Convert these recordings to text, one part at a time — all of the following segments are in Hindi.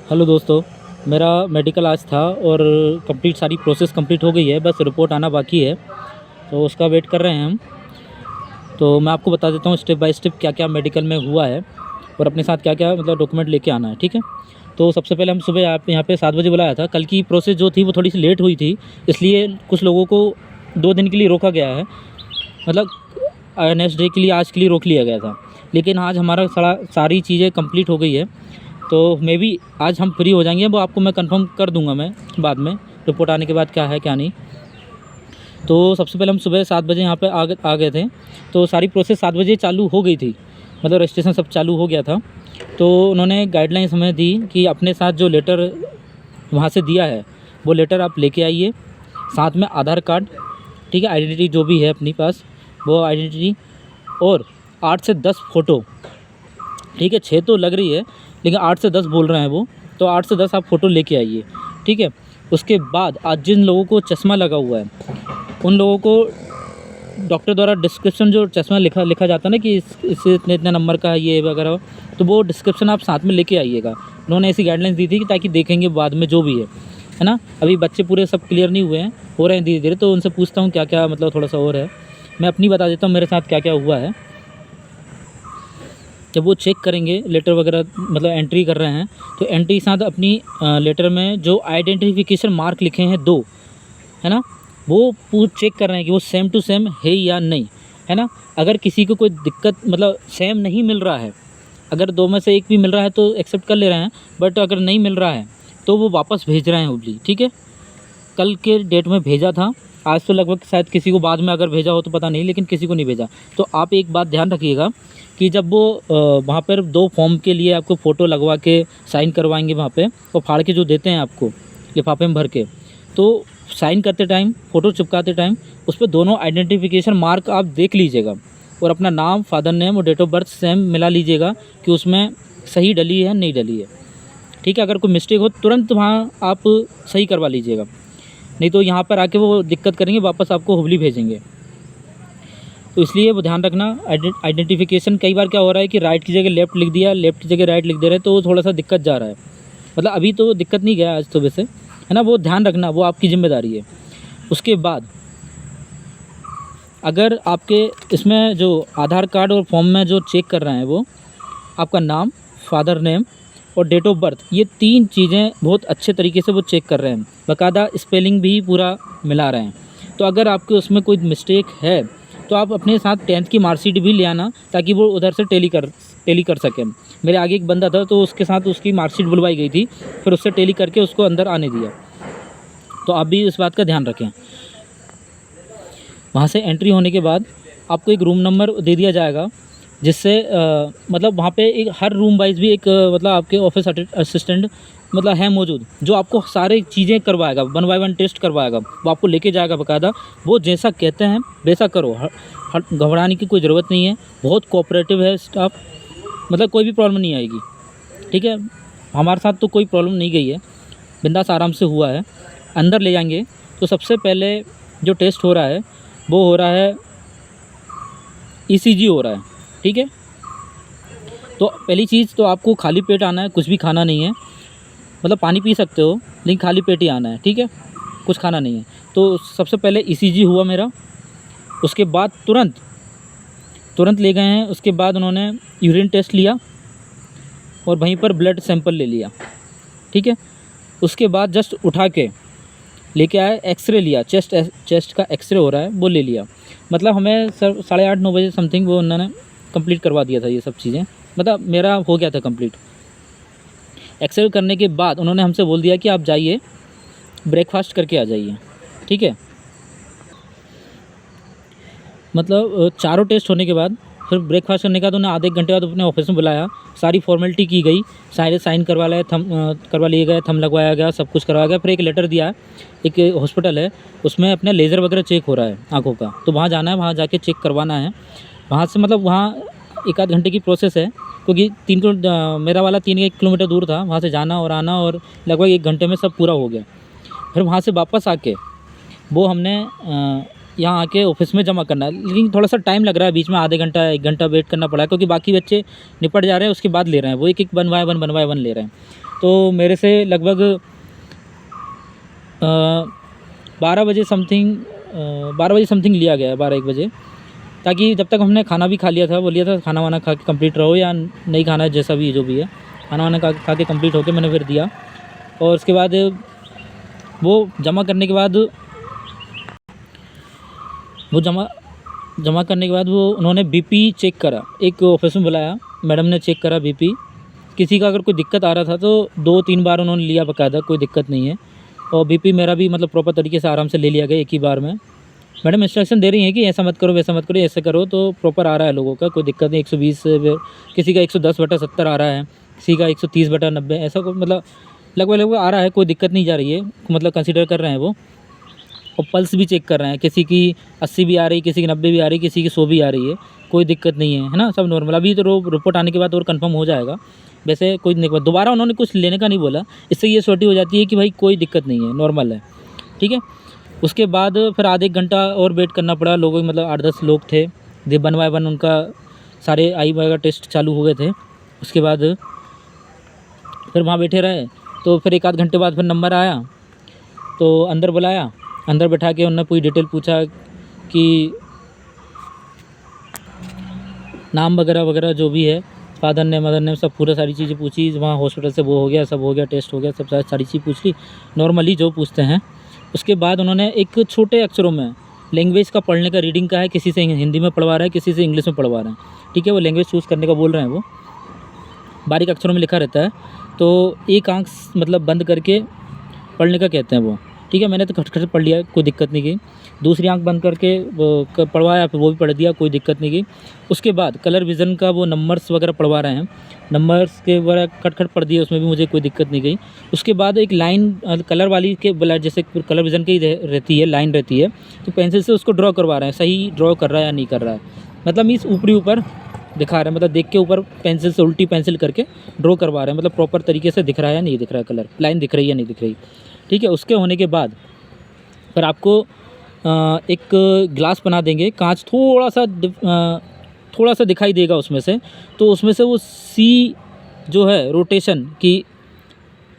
हेलो दोस्तों, मेरा मेडिकल आज था और कंप्लीट सारी प्रोसेस कंप्लीट हो गई है, बस रिपोर्ट आना बाकी है। तो उसका वेट कर रहे हैं हम। तो मैं आपको बता देता हूँ स्टेप बाय स्टेप क्या क्या मेडिकल में हुआ है और अपने साथ क्या क्या मतलब डॉक्यूमेंट लेके आना है, ठीक है। तो सबसे पहले हम सुबह आप यहाँ पे 7 बजे बुलाया था। कल की प्रोसेस जो थी वो थोड़ी सी लेट हुई थी, इसलिए कुछ लोगों को 2 दिन के लिए रोका गया है, मतलब नेक्स्ट डे के लिए आज के लिए रोक लिया गया था। लेकिन आज हमारा सारी चीज़ें कंप्लीट हो गई है, तो मे बी आज हम फ्री हो जाएंगे। वो आपको मैं कंफर्म कर दूंगा मैं बाद में, रिपोर्ट आने के बाद क्या है क्या नहीं। तो सबसे पहले हम सुबह 7 बजे यहाँ पे आ गए थे। तो सारी प्रोसेस 7 बजे चालू हो गई थी, मतलब रजिस्ट्रेशन सब चालू हो गया था। तो उन्होंने गाइडलाइंस हमें दी कि अपने साथ जो लेटर वहाँ से दिया है वो लेटर आप लेके आइए, साथ में आधार कार्ड, ठीक है, आइडेंटिटी जो भी है अपनी पास वो आइडेंटिटी, और 8 से 10 फ़ोटो, ठीक है। 6 तो लग रही है लेकिन 8 से 10 बोल रहे हैं वो, तो 8 से 10 आप फ़ोटो लेके आइए, ठीक है। उसके बाद आज जिन लोगों को चश्मा लगा हुआ है उन लोगों को डॉक्टर द्वारा डिस्क्रिप्शन, जो चश्मा लिखा जाता है ना कि इससे इतने इतने नंबर का है ये वगैरह, तो वो डिस्क्रिप्शन आप साथ में लेके आइएगा। उन्होंने ऐसी गाइडलाइंस दी थी कि ताकि देखेंगे बाद में जो भी है ना। अभी बच्चे पूरे सब क्लियर नहीं हुए हैं, हो रहे हैं धीरे धीरे, तो उनसे पूछता हूँ क्या क्या मतलब थोड़ा सा और है। मैं अपनी बता देता हूँ मेरे साथ क्या क्या हुआ है। जब वो चेक करेंगे लेटर वगैरह, मतलब एंट्री कर रहे हैं, तो एंट्री के साथ अपनी लेटर में जो आइडेंटिफिकेशन मार्क लिखे हैं 2, है ना, वो पूछ चेक कर रहे हैं कि वो सेम टू सेम है या नहीं, है ना। अगर किसी को कोई दिक्कत, मतलब सेम नहीं मिल रहा है, अगर 2 में से एक भी मिल रहा है तो एक्सेप्ट कर ले रहे हैं, बट अगर नहीं मिल रहा है तो वो वापस भेज रहे हैं हुबली, ठीक है। कल के डेट में भेजा था, आज तो लगभग शायद किसी को बाद में अगर भेजा हो तो पता नहीं, लेकिन किसी को नहीं भेजा। तो आप एक बात ध्यान रखिएगा कि जब वो वहाँ पर 2 फॉर्म के लिए आपको फ़ोटो लगवा के साइन करवाएंगे वहाँ पे, और फाड़ के जो देते हैं आपको लिफाफे में भर के, तो साइन करते टाइम, फ़ोटो चिपकाते टाइम उस पर दोनों आइडेंटिफिकेशन मार्क आप देख लीजिएगा, और अपना नाम, फादर नेम और डेट ऑफ बर्थ सेम मिला लीजिएगा कि उसमें सही डली है नहीं डली है, ठीक है। अगर कोई मिस्टेक हो तुरंत वहाँ आप सही करवा लीजिएगा, नहीं तो यहाँ पर आके वो दिक्कत करेंगे, वापस आपको हुबली भेजेंगे। तो इसलिए वो ध्यान रखना। आइडेंटिफिकेशन कई बार क्या हो रहा है कि राइट की जगह लेफ़्ट लिख दिया, लेफ़्ट की जगह राइट लिख दे रहे हैं, तो थोड़ा सा दिक्कत जा रहा है। मतलब अभी तो दिक्कत नहीं गया आज तो वैसे, है ना। वो ध्यान रखना, वो आपकी ज़िम्मेदारी है। उसके बाद अगर आपके इसमें जो आधार कार्ड और फॉर्म में जो चेक कर रहे हैं वो आपका नाम, फादर नेम और डेट ऑफ बर्थ, ये 3 चीज़ें बहुत अच्छे तरीके से वो चेक कर रहे हैं, बाकायदा स्पेलिंग भी पूरा मिला रहे हैं। तो अगर आपके उसमें कोई मिस्टेक है तो आप अपने साथ 10th की मार्कशीट भी ले आना, ताकि वो उधर से टेली कर सकें। मेरे आगे एक बंदा था तो उसके साथ उसकी मार्कशीट बुलवाई गई थी, फिर उससे टेली करके उसको अंदर आने दिया। तो आप भी इस बात का ध्यान रखें। वहाँ से एंट्री होने के बाद आपको एक रूम नंबर दे दिया जाएगा, जिससे मतलब वहाँ पे एक हर रूम वाइज भी एक मतलब आपके ऑफिस असिस्टेंट मतलब है मौजूद, जो आपको सारी चीज़ें करवाएगा, 1 बाय 1 टेस्ट करवाएगा, वो आपको लेके जाएगा बाकायदा। वो जैसा कहते हैं वैसा करो, घबराने की कोई ज़रूरत नहीं है। बहुत कोऑपरेटिव है स्टाफ, मतलब कोई भी प्रॉब्लम नहीं आएगी, ठीक है। हमारे साथ तो कोई प्रॉब्लम नहीं गई है, बिंदास आराम से हुआ है। अंदर ले जाएंगे तो सबसे पहले जो टेस्ट हो रहा है वो हो रहा है ECG हो रहा है, ठीक है। तो पहली चीज़ तो आपको खाली पेट आना है, कुछ भी खाना नहीं है, मतलब पानी पी सकते हो लेकिन खाली पेट ही आना है, ठीक है, कुछ खाना नहीं है। तो सबसे पहले ECG हुआ मेरा, उसके बाद तुरंत ले गए हैं। उसके बाद उन्होंने यूरिन टेस्ट लिया और वहीं पर ब्लड सैंपल ले लिया, ठीक है। उसके बाद जस्ट उठा के लेके आए, एक्सरे लिया, चेस्ट का एक्सरे हो रहा है वो ले लिया। मतलब हमें सर 8:30-9 बजे समथिंग वो उन्होंने कंप्लीट करवा दिया था ये सब चीज़ें, मतलब मेरा हो गया था कंप्लीट। एक्सरे करने के बाद उन्होंने हमसे बोल दिया कि आप जाइए ब्रेकफास्ट करके आ जाइए, ठीक है। मतलब चारों टेस्ट होने के बाद फिर ब्रेकफास्ट करने के बाद उन्हें आधे घंटे बाद अपने ऑफिस में बुलाया, सारी फॉर्मेलिटी की गई, सारे साइन करवा लिए गए, थंब लगवाया गया, सब कुछ करवाया गया। फिर एक लेटर दिया, एक हॉस्पिटल है उसमें अपना लेज़र वगैरह चेक हो रहा है आँखों का, तो वहाँ जाना है, वहाँ जाके चेक करवाना है। वहाँ से मतलब वहाँ 1 आध घंटे की प्रोसेस है, क्योंकि मेरा वाला 3 किलोमीटर दूर था, वहाँ से जाना और आना, और लगभग 1 घंटे में सब पूरा हो गया। फिर वहाँ से वापस आके वो हमने यहाँ आके ऑफिस में जमा करना है, लेकिन थोड़ा सा टाइम लग रहा है, बीच में आधे घंटा 1 घंटा वेट करना पड़ा है, क्योंकि बाकी बच्चे निपट जा रहे हैं उसके बाद ले रहे हैं, वो एक 1 बाय 1 ले रहे हैं। तो मेरे से लगभग 12 बजे समथिंग 12 बजे समथिंग लिया गया है, 12-1 बजे, ताकि जब तक हमने खाना भी खा लिया था, बोलिए था खाना वाना खा के कंप्लीट रहो या नहीं खाना है, जैसा भी जो भी है, खाना वाना खा के कंप्लीट होके मैंने फिर दिया। और उसके बाद वो जमा करने के बाद वो उन्होंने बीपी चेक करा, एक ऑफिस में बुलाया, मैडम ने चेक करा बीपी। किसी का अगर कोई दिक्कत आ रहा था तो 2-3 बार उन्होंने लिया बाकायदा, कोई दिक्कत नहीं है। और बीपी मेरा भी मतलब प्रॉपर तरीके से आराम से ले लिया गया एक ही बार में। मैडम इंस्ट्रक्शन दे रही हैं कि ऐसा मत करो, वैसा मत करो, ऐसे करो, तो प्रॉपर आ रहा है लोगों का, कोई दिक्कत नहीं। 120 किसी का 110/70 आ रहा है, किसी का 130/90, ऐसा कोई मतलब लगभग आ रहा है, कोई दिक्कत नहीं जा रही है, मतलब कंसीडर कर रहे हैं वो। और पल्स भी चेक कर रहे हैं, किसी की 80 भी आ रही, किसी की 90 भी आ रही, किसी की 100 भी आ रही है, कोई दिक्कत नहीं है ना, सब नॉर्मल। अभी तो रिपोर्ट आने के बाद और कंफर्म हो जाएगा। वैसे कोई नहीं, दोबारा उन्होंने कुछ लेने का नहीं बोला, इससे ये श्योरिटी हो जाती है कि भाई कोई दिक्कत नहीं है, नॉर्मल है, ठीक है। उसके बाद फिर आधे 1 घंटा और वेट करना पड़ा लोगों, मतलब 8-10 लोग थे, 1 बाय 1 उनका सारे आई वगैरह टेस्ट चालू हो गए थे। उसके बाद फिर वहाँ बैठे रहे, तो फिर 1-8 घंटे बाद फिर नंबर आया, तो अंदर बुलाया, अंदर बैठा के उन्होंने पूरी डिटेल पूछा कि नाम वगैरह जो भी है, फादर ने मदर ने सब पूरा सारी चीज़ें पूछी। वहाँ हॉस्पिटल से वो हो गया, सब हो गया, टेस्ट हो गया, सब सारी चीज़ पूछ ली नॉर्मली जो पूछते हैं। उसके बाद उन्होंने एक छोटे अक्षरों में लैंग्वेज का पढ़ने का, रीडिंग का है, किसी से हिंदी में पढ़वा रहा है, किसी से इंग्लिश में पढ़वा रहे हैं, ठीक है। वो लैंग्वेज चूज़ करने का बोल रहे हैं, वो बारीक अक्षरों में लिखा रहता है, तो एक आंख मतलब बंद करके पढ़ने का कहते हैं वो, ठीक है। मैंने तो खट पढ़ लिया, कोई दिक्कत नहीं की। दूसरी आंख बंद करके पढ़वाया, फिर वो भी पढ़ दिया, कोई दिक्कत नहीं की। उसके बाद कलर विज़न का वो नंबर्स वगैरह पढ़वा रहे हैं, नंबर्स के वगैरह खट पढ़ दिए, उसमें भी मुझे कोई दिक्कत नहीं गई। उसके बाद एक लाइन कलर वाली के ब्लड, जैसे कलर विज़न की रहती है, लाइन रहती है, तो पेंसिल से उसको ड्रॉ करवा रहे हैं, सही ड्रॉ कर रहा है या नहीं कर रहा है, मतलब मीन्स ऊपर दिखा रहे हैं, मतलब देख के ऊपर पेंसिल से उल्टी पेंसिल करके ड्रॉ करवा रहे हैं, मतलब प्रॉपर तरीके से दिख रहा है या नहीं दिख रहा है, कलर लाइन दिख रही है या नहीं दिख रही, ठीक है। उसके होने के बाद फिर आपको एक ग्लास बना देंगे, कांच थोड़ा सा दिखाई देगा उसमें से, तो उसमें से वो सी जो है रोटेशन की,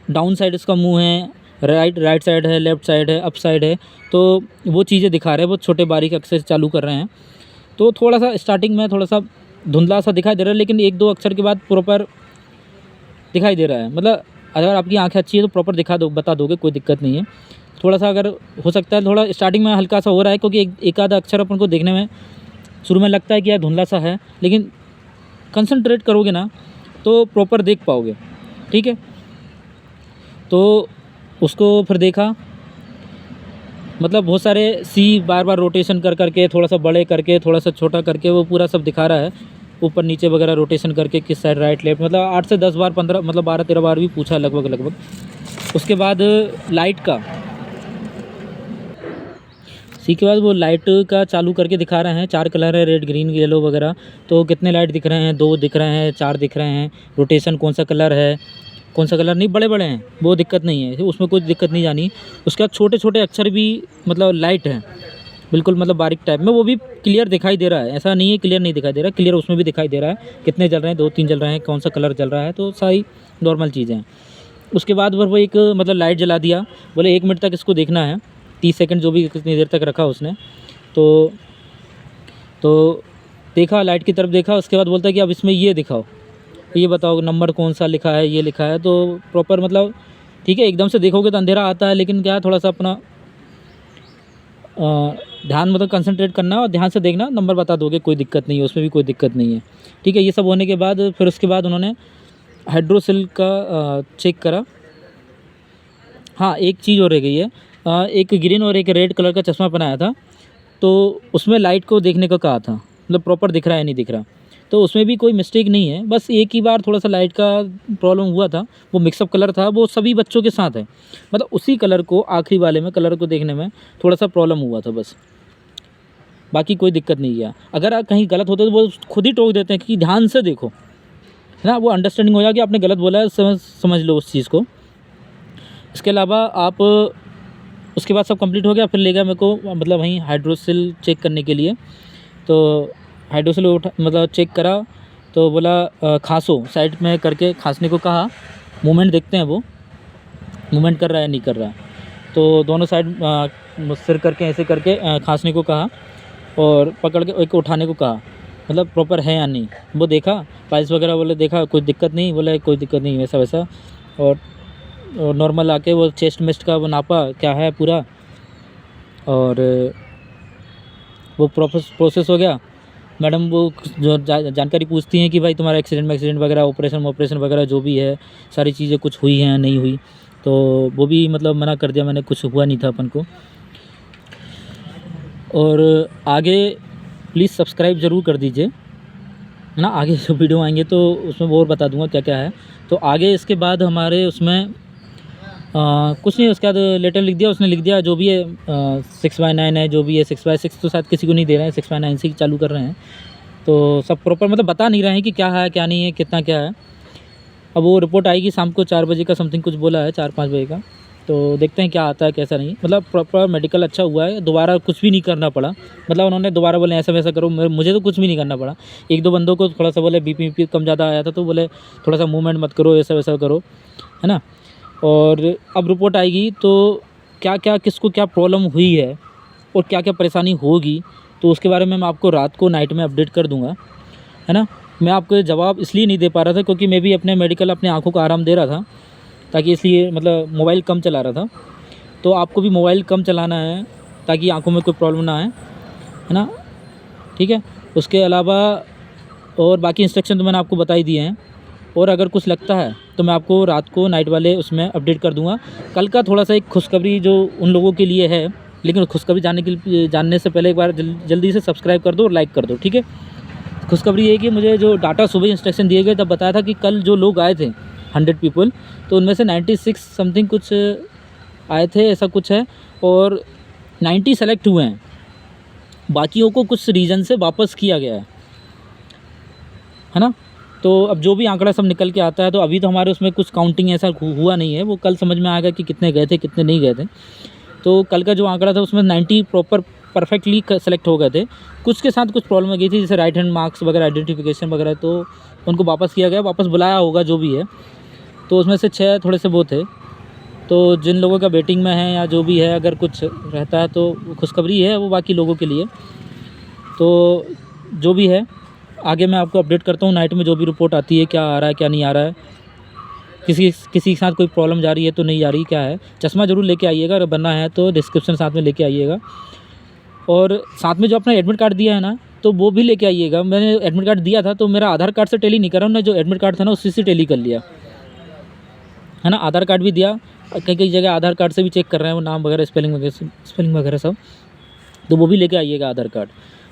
डाउन साइड इसका मुंह है, राइट साइड है, लेफ़्ट साइड है, अप साइड है, तो वो चीज़ें दिखा रहे हैं, वो छोटे बारीक अक्षर चालू कर रहे हैं। तो थोड़ा सा स्टार्टिंग में थोड़ा सा धुंधला सा दिखाई दे रहा है, लेकिन 1-2 अक्षर के बाद प्रॉपर दिखाई दे रहा है। मतलब अगर आपकी आँखें अच्छी है तो प्रॉपर बता दोगे, कोई दिक्कत नहीं है। थोड़ा सा अगर हो सकता है, थोड़ा स्टार्टिंग में हल्का सा हो रहा है, क्योंकि एक आधा अक्षर अपन को देखने में शुरू में लगता है कि यार धुंधला सा है, लेकिन कंसंट्रेट करोगे ना तो प्रॉपर देख पाओगे, ठीक है। तो उसको फिर देखा, मतलब बहुत सारे सी बार रोटेशन करके, थोड़ा सा बड़े करके, थोड़ा सा छोटा करके, वो पूरा सब दिखा रहा है, ऊपर नीचे वगैरह रोटेशन करके, किस साइड राइट लेफ्ट, मतलब 8 से 10 बार, 15 मतलब 12-13 बार भी पूछा लगभग। उसके बाद लाइट का, सी के बाद वो लाइट का चालू करके दिखा रहे हैं, 4 कलर है, रेड ग्रीन येलो वगैरह, तो कितने लाइट दिख रहे हैं, 2 दिख रहे हैं, 4 दिख रहे हैं, रोटेशन कौन सा कलर है, कौन सा कलर नहीं, बड़े हैं, वो दिक्कत नहीं है, उसमें कोई दिक्कत नहीं जानी। उसके बाद छोटे अक्षर भी मतलब लाइट हैं बिल्कुल, मतलब बारीक टाइप में, वो भी क्लियर दिखाई दे रहा है, ऐसा नहीं है क्लियर नहीं दिखाई दे रहा, क्लियर उसमें भी दिखाई दे रहा है, कितने जल रहे हैं, 2-3 जल रहे हैं, कौन सा कलर जल रहा है, तो सारी नॉर्मल चीज़ें हैं। उसके बाद वो एक मतलब लाइट जला दिया, बोले 1 मिनट तक इसको देखना है, 30 सेकंड जो भी कितनी देर तक रखा उसने, तो देखा, लाइट की तरफ देखा। उसके बाद बोलता है कि अब इसमें ये दिखाओ, ये बताओ नंबर कौन सा लिखा है, ये लिखा है, तो प्रॉपर मतलब ठीक है। एकदम से देखोगे तो अंधेरा आता है, लेकिन क्या थोड़ा सा अपना ध्यान मतलब कंसंट्रेट करना और ध्यान से देखना, नंबर बता दोगे, कोई दिक्कत नहीं है, उसमें भी कोई दिक्कत नहीं है, ठीक है। ये सब होने के बाद फिर उसके बाद उन्होंने हाइड्रोसिल का चेक करा। हाँ, एक चीज़ और रह गई है, एक ग्रीन और एक रेड कलर का चश्मा बनाया था, तो उसमें लाइट को देखने को कहा था, मतलब प्रॉपर दिख रहा है नहीं दिख रहा, तो उसमें भी कोई मिस्टेक नहीं है, बस एक ही बार थोड़ा सा लाइट का प्रॉब्लम हुआ था, वो मिक्सअप कलर था, वो सभी बच्चों के साथ है, मतलब उसी कलर को आखिरी वाले में कलर को देखने में थोड़ा सा प्रॉब्लम हुआ था बस, बाकी कोई दिक्कत नहीं है। अगर कहीं गलत होता तो वो खुद ही टोक देते हैं कि ध्यान से देखो, है ना, वो अंडरस्टैंडिंग हो जाए कि आपने गलत बोला है, समझ लो उस चीज़ को। इसके अलावा आप उसके बाद सब कंप्लीट हो गया, फिर ले गया मेरे को मतलब वहीं हाइड्रोसिल चेक करने के लिए, तो हाइड्रोसिल मतलब चेक करा, तो बोला खांसो, साइड में करके खांसने को कहा, मूवमेंट देखते हैं वो मूवमेंट कर रहा है नहीं कर रहा है। तो दोनों साइड सिर करके ऐसे करके खांसने को कहा और पकड़ के एक उठाने को कहा, मतलब प्रॉपर है या नहीं। वो देखा पाइल्स वगैरह, बोले देखा कोई दिक्कत नहीं, बोले कोई दिक्कत नहीं, वैसा वैसा। और नॉर्मल आके वो चेस्ट मेस्ट का वो नापा क्या है पूरा, और वो प्रोसेस हो गया। मैडम वो जो जानकारी पूछती हैं कि भाई तुम्हारा एक्सीडेंट वगैरह, ऑपरेशन वगैरह जो भी है, सारी चीज़ें कुछ हुई हैं नहीं हुई, तो वो भी मतलब मना कर दिया मैंने, कुछ हुआ नहीं था अपन को। और आगे प्लीज़ सब्सक्राइब ज़रूर कर दीजिए, है ना। आगे जो वीडियो आएंगे तो उसमें वो और बता दूंगा क्या क्या है। तो आगे इसके बाद हमारे उसमें कुछ नहीं, उसके बाद लेटर लिख दिया, उसने लिख दिया जो भी है 6/9 है, जो भी है 6/6 तो शायद किसी को नहीं दे रहे हैं, 6/9 से ही चालू कर रहे हैं। तो सब प्रॉपर मतलब बता नहीं रहे हैं कि क्या है क्या नहीं है, कितना क्या है। अब वो रिपोर्ट आएगी शाम को 4 बजे का समथिंग कुछ बोला है, 4-5 बजे का। तो देखते हैं क्या आता है कैसा नहीं। मतलब प्रॉपर मेडिकल अच्छा हुआ है, दोबारा कुछ भी नहीं करना पड़ा। मतलब उन्होंने दोबारा बोले ऐसा वैसा करो, मुझे तो कुछ भी नहीं करना पड़ा। 1-2 बंदों को थोड़ा सा बोले बीपी कम ज़्यादा आया था, तो बोले थोड़ा सा मूवमेंट मत करो, ऐसा वैसा करो, है ना। और अब रिपोर्ट आएगी तो क्या क्या किसको क्या प्रॉब्लम हुई है और क्या क्या परेशानी होगी, तो उसके बारे में मैं आपको रात को नाइट में अपडेट कर दूँगा, है ना। मैं आपको जवाब इसलिए नहीं दे पा रहा था क्योंकि मैं भी अपने मेडिकल अपने आँखों को आराम दे रहा था, ताकि इसलिए मतलब मोबाइल कम चला रहा था। तो आपको भी मोबाइल कम चलाना है ताकि आँखों में कोई प्रॉब्लम ना आए, है ना, ठीक है। उसके अलावा और बाकी इंस्ट्रक्शन तो मैंने आपको बता ही दिए हैं। और अगर कुछ लगता है तो मैं आपको रात को नाइट वाले उसमें अपडेट कर दूंगा। कल का थोड़ा सा एक खुशखबरी जो उन लोगों के लिए है, लेकिन खुशखबरी जानने से पहले एक बार जल्दी से सब्सक्राइब कर दो और लाइक कर दो, ठीक है। खुशखबरी ये कि मुझे जो डाटा सुबह इंस्ट्रक्शन दिए गए तब बताया था कि कल जो लोग आए थे 100 पीपल, तो उनमें से 96 समथिंग कुछ आए थे, ऐसा कुछ है, और 90 सेलेक्ट हुए हैं। बाकियों को कुछ रीज़न से वापस किया गया है ना। तो अब जो भी आंकड़ा सब निकल के आता है, तो अभी तो हमारे उसमें कुछ काउंटिंग ऐसा हुआ नहीं है, वो कल समझ में आएगा कि कितने गए थे कितने नहीं गए थे। तो कल का जो आंकड़ा था उसमें 90 प्रॉपर परफेक्टली सेलेक्ट हो गए थे। कुछ के साथ कुछ प्रॉब्लम आ गई थी, जैसे राइट हैंड मार्क्स वगैरह, आइडेंटिफिकेशन वगैरह, तो उनको वापस किया गया, वापस बुलाया होगा जो भी है। तो उसमें से 6 थोड़े से वो थे। तो जिन लोगों का वेटिंग में है या जो भी है, अगर कुछ रहता है तो खुशखबरी है वो बाकी लोगों के लिए। तो जो भी है आगे मैं आपको अपडेट करता हूँ नाइट में, जो भी रिपोर्ट आती है, क्या आ रहा है क्या नहीं आ रहा है, किसी के साथ कोई प्रॉब्लम जा रही है तो नहीं जा रही, क्या है। चश्मा ज़रूर लेके आइएगा, अगर बनना है तो डिस्क्रिप्शन साथ में लेके आइएगा। और साथ में जो अपना एडमिट कार्ड दिया है ना, तो वो भी लेके आइएगा। मैंने एडमिट कार्ड दिया था तो मेरा आधार कार्ड से टैली नहीं करा, उन्होंने जो एडमिट कार्ड था ना उसी से टैली कर लिया, है ना। आधार कार्ड भी दिया, कई कई जगह आधार कार्ड से भी चेक कर रहे हैं वो नाम वगैरह, स्पेलिंग वगैरह सब, तो वो भी लेके आइएगा आधार कार्ड,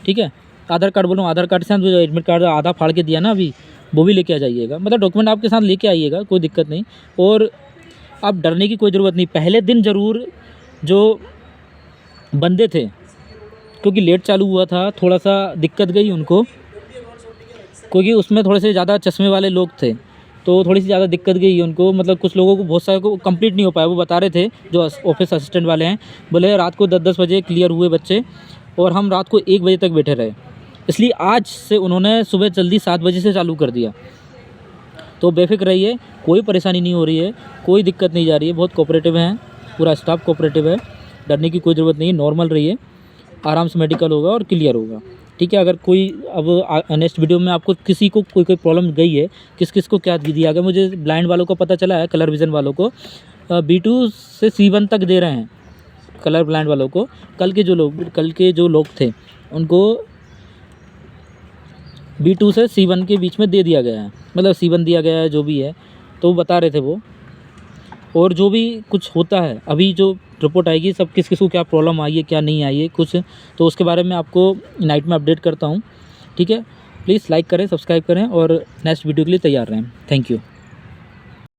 ठीक है। आधार कार्ड बोलूँ, आधार कार्ड से हम जो एडमिट कार्ड आधा फाड़ के दिया ना अभी, वो भी लेके आ जाइएगा। मतलब डॉक्यूमेंट आपके साथ लेके आइएगा, कोई दिक्कत नहीं। और आप डरने की कोई ज़रूरत नहीं। पहले दिन ज़रूर जो बंदे थे, क्योंकि लेट चालू हुआ था, थोड़ा सा दिक्कत गई उनको, क्योंकि उसमें थोड़े से ज़्यादा चश्मे वाले लोग थे, तो थोड़ी सी ज़्यादा दिक्कत गई उनको। मतलब कुछ लोगों को, बहुत सारे को कंप्लीट नहीं हो पाया। वो बता रहे थे जो ऑफिस असिस्टेंट वाले हैं, बोले रात को 10-10 बजे क्लियर हुए बच्चे, और हम रात को 1 बजे तक बैठे रहे। इसलिए आज से उन्होंने सुबह जल्दी 7 बजे से चालू कर दिया। तो बेफिक्र रहिए, कोई परेशानी नहीं हो रही है, कोई दिक्कत नहीं जा रही है। बहुत कोऑपरेटिव हैं, पूरा स्टाफ कोऑपरेटिव है, डरने की कोई ज़रूरत नहीं है। नॉर्मल रहिए, आराम से मेडिकल होगा और क्लियर होगा, ठीक है। अगर कोई अब नेक्स्ट वीडियो में आपको किसी को कोई प्रॉब्लम गई है, किस किस को क्या दिया गया, मुझे ब्लाइंड वालों को पता चला है, कलर विज़न वालों को B2 से C1 तक दे रहे हैं, कलर ब्लाइंड वालों को। कल के जो लोग थे उनको B2 से C1 के बीच में दे दिया गया है, मतलब C1 दिया गया है जो भी है, तो वो बता रहे थे वो। और जो भी कुछ होता है, अभी जो रिपोर्ट आएगी सब किस किस को क्या प्रॉब्लम आई है क्या नहीं आई है कुछ, तो उसके बारे में आपको नाइट में अपडेट करता हूँ, ठीक है। प्लीज़ लाइक करें, सब्सक्राइब करें और नेक्स्ट वीडियो के लिए तैयार रहें। Thank you.